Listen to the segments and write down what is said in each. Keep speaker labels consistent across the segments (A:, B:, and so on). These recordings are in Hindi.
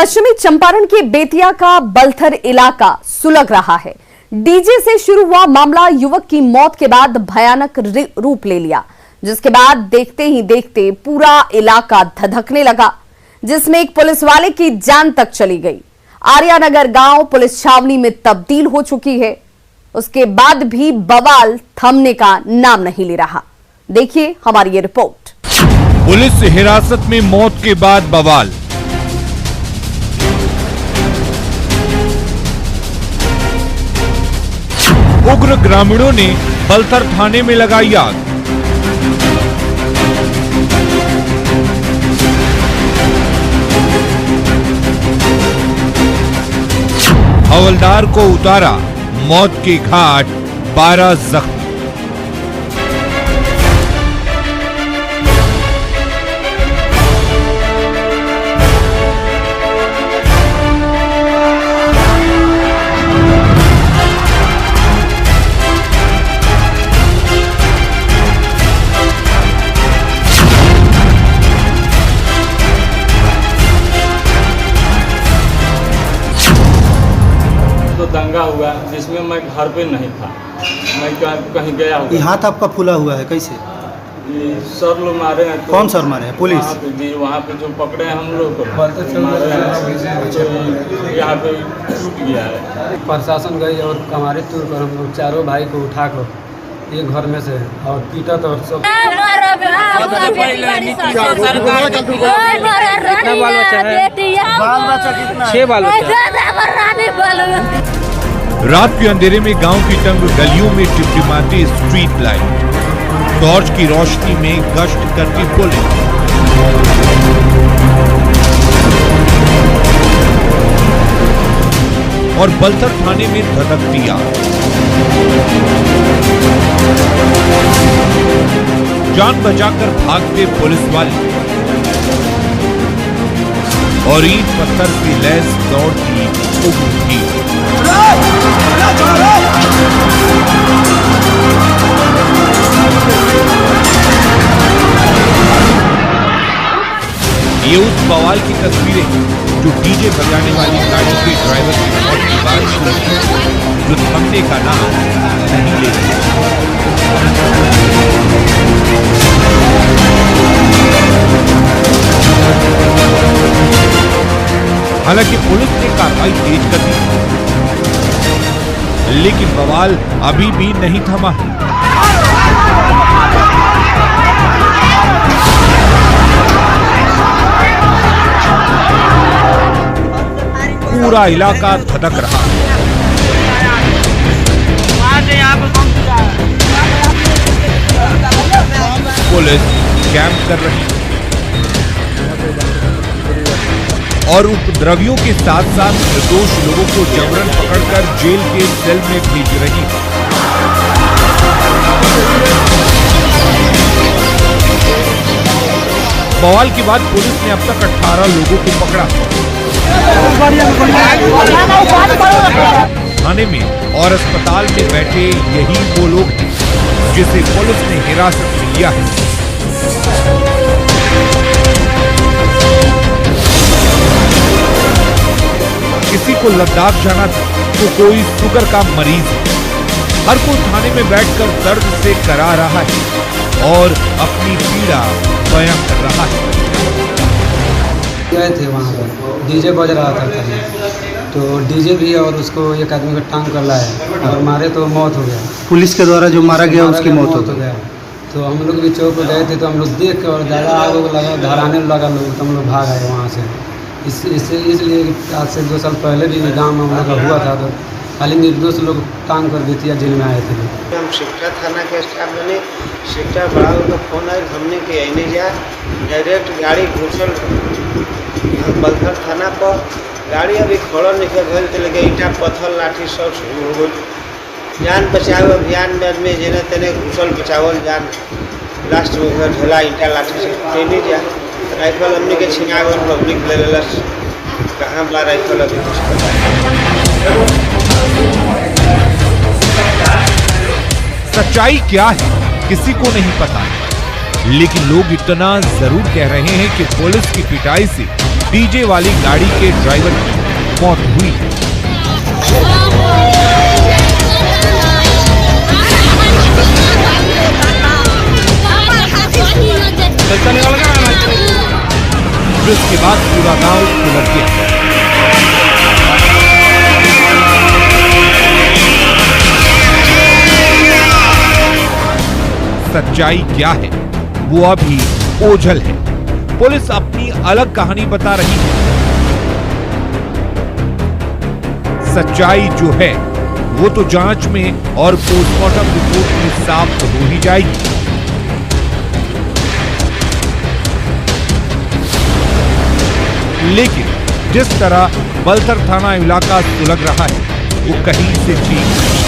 A: पश्चिमी चंपारण के बेतिया का बलथर इलाका सुलग रहा है। डीजे से शुरू हुआ मामला युवक की मौत के बाद भयानक रूप ले लिया, जिसके बाद देखते ही देखते पूरा इलाका धधकने लगा, जिसमें एक पुलिस वाले की जान तक चली गई। आर्यानगर गांव पुलिस छावनी में तब्दील हो चुकी है। उसके बाद भी बवाल थमने का नाम नहीं ले रहा। देखिए हमारी ये रिपोर्ट।
B: पुलिस हिरासत में मौत के बाद बवाल। उग्र ग्रामीणों ने बलथर थाने में लगाई आग। हवलदार को उतारा मौत के घाट, 12 जख्मी।
C: तो दंगा हुआ जिसमें मैं घर पे नहीं था, मैं कहीं गया हुआ।
D: ये हाथ आपका फूला हुआ है, कैसे?
C: ये सर लोग मारे हैं। तो
D: कौन सर मारे हैं? पुलिस?
C: वहाँ पे जो पकड़े हैं हम लोग को मारे हैं, तो यहाँ पे टूट गया है।
E: प्रशासन गई और कमारी तोड़ कर हम लोग चारों भाई को उठा कर एक घर में से और पीटा तो सब।
B: रात के अंधेरे में गांव की तंग गलियों में टिमटिमाती स्ट्रीट लाइट, टॉर्च की रोशनी में गश्त करती पुलिस। और बलथर थाने में धधकती आग। जान बचाकर भागते पुलिस वाले और ईंट पत्थर की लैस दौड़ती उग्र भीड़। ये उस बवाल की तस्वीरें हैं जो डीजे बजाने वाली गाड़ी के ड्राइवर की मौत के बाद शुरू हुई, जो थमने का नाम नहीं ले रही। हालांकि पुलिस ने कार्रवाई तेज कर दी, लेकिन बवाल अभी भी नहीं थमा है। पूरा इलाका धधक रहा है। पुलिस कैंप कर रही है और उपद्रवियों के साथ साथ निर्दोष लोगों को जबरन पकड़कर जेल के सेल में भेज रही है। बवाल के बाद पुलिस ने अब तक 18 लोगों को पकड़ा। थाने में और अस्पताल में बैठे यही वो लोग हैं जिसे पुलिस ने हिरासत में लिया है। किसी को लद्दाख जाना था तो कोई शुगर का मरीज है। हर कोई थाने में बैठकर दर्द से करा रहा है और अपनी पीड़ा बयां कर रहा है।
E: गए थे वहाँ पर, डीजे बज रहा था तो डीजे भी और उसको एक आदमी को टांग कर लाया और मारे तो मौत हो गया।
D: पुलिस के द्वारा जो मारा गया उसकी मौत हो गया।
E: तो हम लोग भी चौक पर गए थे तो हम लोग देख के और ज़्यादा आग लगा, धराने लगा लोग, तो हम लोग भाग आए वहाँ से। इसलिए आज से 2 साल पहले भी गाँव में हम लोग का हुआ था तो खाली निर्दोष लोग टांग कर बेतिया जेल में आए थे।
F: हम शिक्षा थाना के स्टाफ बने, शिक्षा बड़ा का फोन आए, हमने के आने जा डायरेक्ट गाड़ी घुसल बलथर थाना पर। गाड़ी अभी खड़ा नहीं कर तो लगे ईटा पत्थर लाठी सब हो गई। जान बचाव अभियान में जेने तेने घुसल बचावल जान, लास्ट में ढेला ईटा लाठी से ट्रेनी जा राइफल हमने के छिंगावन पब्लिक ले लेलस। कहाँ बड़ा राइफल अभी कुछ
B: सच्चाई क्या है किसी को नहीं पता, लेकिन लोग इतना जरूर कह रहे हैं कि पुलिस की पिटाई से डीजे वाली गाड़ी के ड्राइवर की मौत हुई है। जिसके बाद पूरा गांव उलट गया। सच्चाई क्या है वो अभी ओझल है। पुलिस अपनी अलग कहानी बता रही है। सच्चाई जो है वो तो जांच में और पोस्टमार्टम रिपोर्ट में साफ तो हो ही जाएगी। लेकिन जिस तरह बलथर थाना इलाका सुलग रहा है वो कहीं से ठीक नहीं।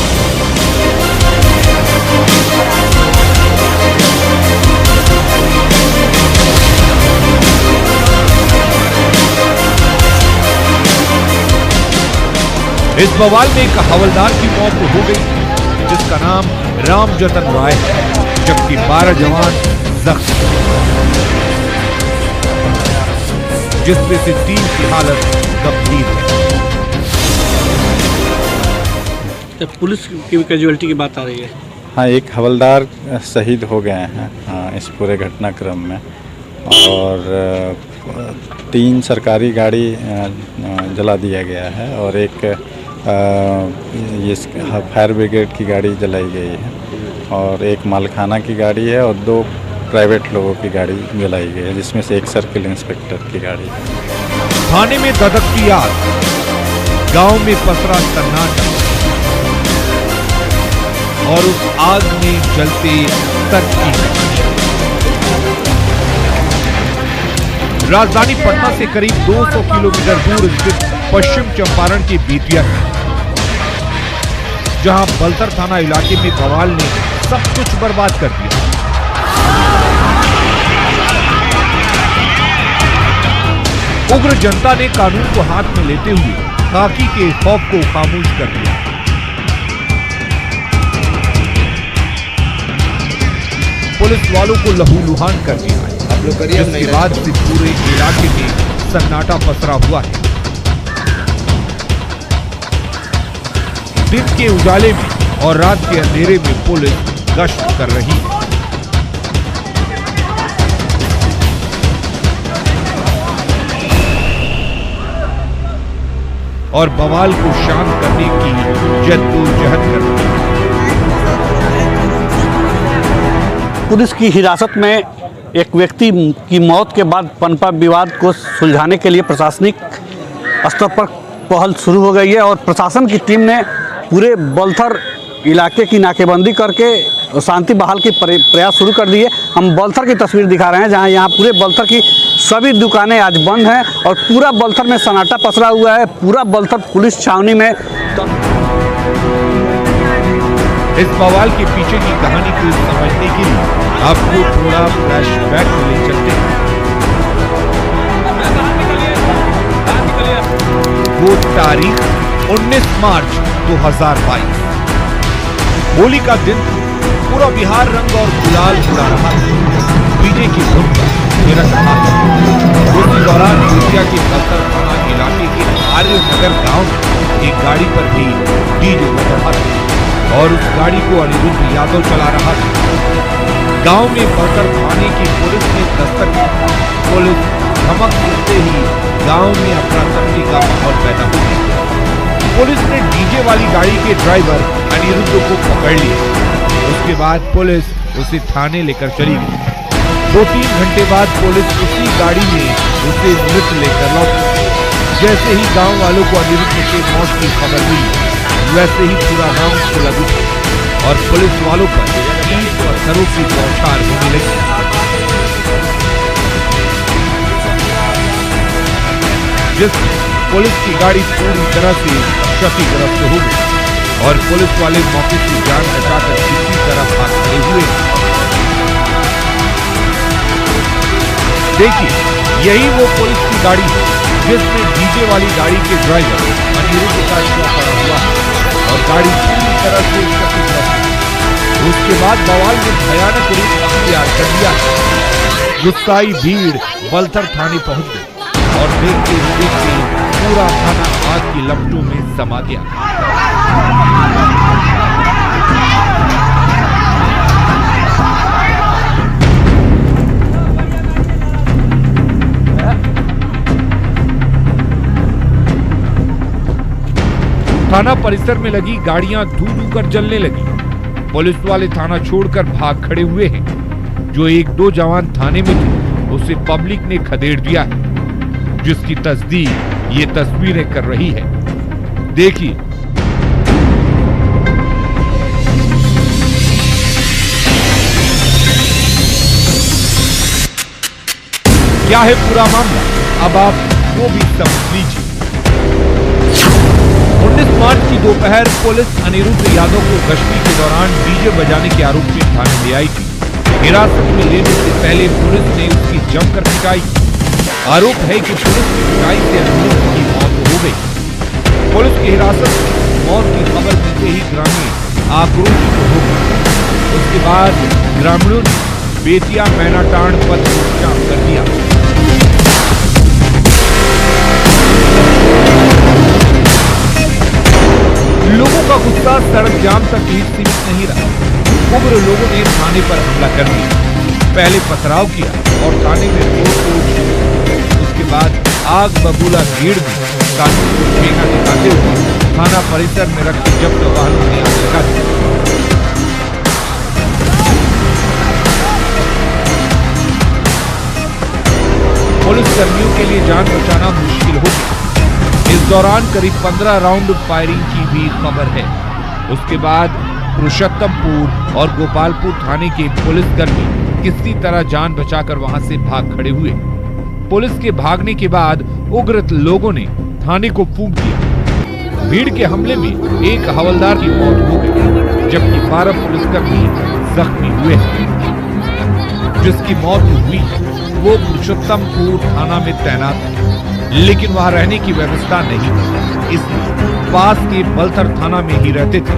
B: इस बवाल में एक हवलदार की मौत हो गई जिसका नाम रामजतन राय है, जबकि 12 जवान जख्मी, जिसमें से 3 की हालत गंभीर है।
G: पुलिस की कैजुअल्टी की बात आ रही है।
H: हाँ, एक हवलदार शहीद हो गए हैं इस पूरे घटनाक्रम में, और 3 सरकारी गाड़ी जला दिया गया है और एक ये फायर ब्रिगेड की गाड़ी जलाई गई है, और एक मालखाना की गाड़ी है और 2 प्राइवेट लोगों की गाड़ी जलाई गई है, जिसमें से एक सर्किल इंस्पेक्टर की गाड़ी है।
B: थाने में धधकती आग, गांव में पसरा सन्नाटा, और उस आग में जलते सर्च की। राजधानी पटना से करीब 200 किलोमीटर दूर स्थित पश्चिम चंपारण के बेतिया, जहां बलथर थाना इलाके में बवाल ने सब कुछ बर्बाद कर दिया। उग्र जनता ने कानून को हाथ में लेते हुए खाकी के खौफ को खामोश कर दिया। पुलिस वालों को लहूलुहान कर दिया है, जिसके बाद से पूरे इलाके में सन्नाटा पसरा हुआ है। दिन के उजाले में और रात के अंधेरे में पुलिस गश्त कर रही है। और बवाल को शांत करने की जद्दोजहद कर रही है।
G: पुलिस की हिरासत में एक व्यक्ति की मौत के बाद पनपा विवाद को सुलझाने के लिए प्रशासनिक स्तर पर पहल शुरू हो गई है, और प्रशासन की टीम ने पूरे बलथर इलाके की नाकेबंदी करके शांति बहाल के प्रयास शुरू कर दिए। हम बलथर की तस्वीर दिखा रहे हैं, जहां यहाँ पूरे बलथर की सभी दुकानें आज बंद हैं और पूरा बलथर में सन्नाटा पसरा हुआ है। पूरा बलथर पुलिस छावनी में।
B: इस बवाल के पीछे की कहानी को समझने के लिए आपको थोड़ा फ्लैशबैक में ले चलते हैं। वो तारीख 19 मार्च 2022, होली का दिन। पूरा बिहार रंग और गुलाल उड़ा रहा है, डीजे की धुन पर थिरक रहा है। उसी दौरान बेतिया के बलथर थाना इलाके के आर्यनगर गांव में एक गाड़ी पर भी डीजे बज रहा था और उस गाड़ी को अनिरुद्ध यादव चला रहा था। गांव में बलथर थाने की पुलिस ने दस्तक दी। पुलिस धमक देते ही गांव में अफरा तफरी का माहौल पैदा हो गया। पुलिस ने डीजे वाली गाड़ी के ड्राइवर अनिरुद्ध को पकड़ लिया। उसके बाद पुलिस उसे थाने लेकर चली गई। 2-3 घंटे बाद पुलिस उसी गाड़ी में उसे मृत लेकर लौटी। जैसे ही गांव वालों को अनिरुद्ध की मौत की खबर मिली, वैसे ही पूरा गांव सुलग उठा और पुलिस वालों पर ईंट पत्थरों की बौछार होने लगी। जिससे पुलिस की गाड़ी पूरी तरह से क्षतिग्रस्त हो गई और पुलिस वाले मौके से जान बचाकर किसी तरह भाग खड़े हुए। देखिए, यही वो पुलिस की गाड़ी है जिसमें डीजे वाली गाड़ी के ड्राइवर अनिरुद्ध का शव पड़ा हुआ है और गाड़ी पूरी तरह से क्षतिग्रस्त है। उसके बाद बवाल ने भयानक रूप अख्तियार कर लिया। गुस्साई भीड़ बलथर थाने पहुंच गई। और देखते ही देखते पूरा थाना आग की लपटों में समा गया। थाना परिसर में लगी गाड़ियां धू धू कर जलने लगी। पुलिस वाले थाना छोड़कर भाग खड़े हुए हैं। जो एक दो जवान थाने में थे उसे पब्लिक ने खदेड़ दिया है, जिसकी तस्दीक ये तस्वीरें कर रही है। देखिए। क्या है पूरा मामला, अब आप वो भी समझ लीजिए। 19 मार्च की दोपहर पुलिस अनिरुद्ध यादव को गश्ती के दौरान डीजे बजाने के आरोप में थाने ले आई थी। हिरासत में लेने से पहले पुलिस ने उसकी जमकर पिटाई। आरोप है कि पुलिस की पिटाई से अनिरुद्ध की मौत हो गई। पुलिस की हिरासत में मौत की खबर मिलते ही ग्रामीण आक्रोशित हो गए। उसके बाद ग्रामीणों ने बेतिया मैनाटांड पथ जाम कर दिया। लोगों का गुस्सा सड़क जाम तक ही सीमित नहीं रहा। उग्र लोगों ने थाने पर हमला कर दिया। पहले पथराव किया और थाने में तोड़-फोड़ शुरू। उसके बाद आग बबूला भीड़ में कानून को ठेंगा दिखाते हुए थाना परिसर में रखे जब्त वाहनों में आग लगा दी। पुलिस कर्मियों के लिए जान बचाना मुश्किल हो गया। इस दौरान करीब 15 राउंड फायरिंग की भी खबर है। उसके बाद पुरुषोत्तमपुर और गोपालपुर थाने के पुलिसकर्मी किसी तरह जान बचाकर वहां से भाग खड़े हुए। पुलिस के भागने के बाद उग्र लोगों ने थाने को फूंक दिया। भीड़ के हमले में एक हवलदार की मौत हो गई, जबकि 12 पुलिसकर्मी जख्मी हुए हैं। जिसकी मौत हुई वो पुरुषोत्तमपुर थाना में तैनात थे, लेकिन वहां रहने की व्यवस्था नहीं थी, इसलिए पास के बलथर थाना में ही रहते थे।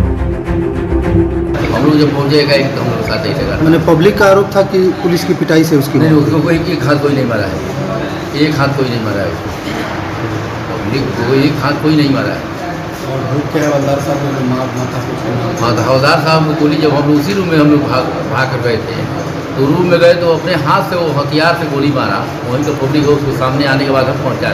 I: हम लोग जब पहुंचेगा एक हम लोग साथ ही जगह।
D: मैंने पब्लिक का आरोप था कि पुलिस की पिटाई से उसकी
I: नहीं, उसको कोई एक हाथ कोई नहीं मारा है, एक हाथ कोई नहीं मारा है उसको। पब्लिक को एक हाथ कोई नहीं मारा है।
E: और हवलदार साहब
I: हवलदार साहब को गोली जब हम लोग उसी रूम में हम लोग भाग कर गए थे, तो रूम में गए तो अपने हाथ से वो हथियार से गोली मारा। वहीं तो पब्लिक उसको सामने आने के बाद हम पहुँचा